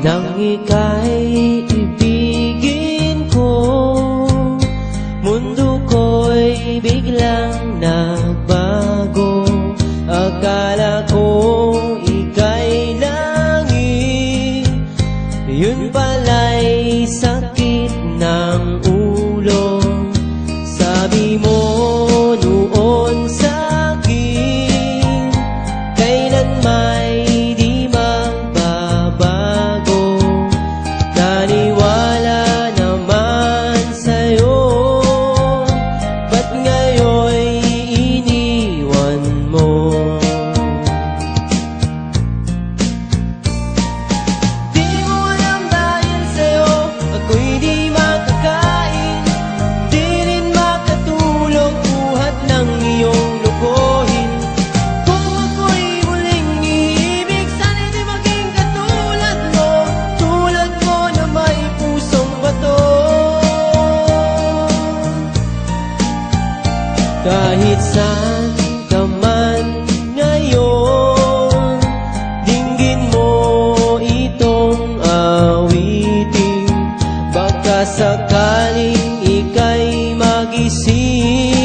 nang ika'y ibigin ko. Mundo ko'y biglang nagbago. Akala ko ika'y langit, yun pala'y sakit ng ulo. Sabi mo noon sa'kin, kailan may di magbabago. Naniwala naman sa'yo, ba't ngayon'y iniwan mo? Di mo alam dahil sa'yo ako'y di makakain, di rin makatulog buhat ng iyong lokohin. Kung ako'y muling iibig, sana'y di maging katulad mo, tulad mo na may pusong bato. Kahit saan ka man ngayon, dinggin mo itong awitin. Baka sakaling ika'y magising,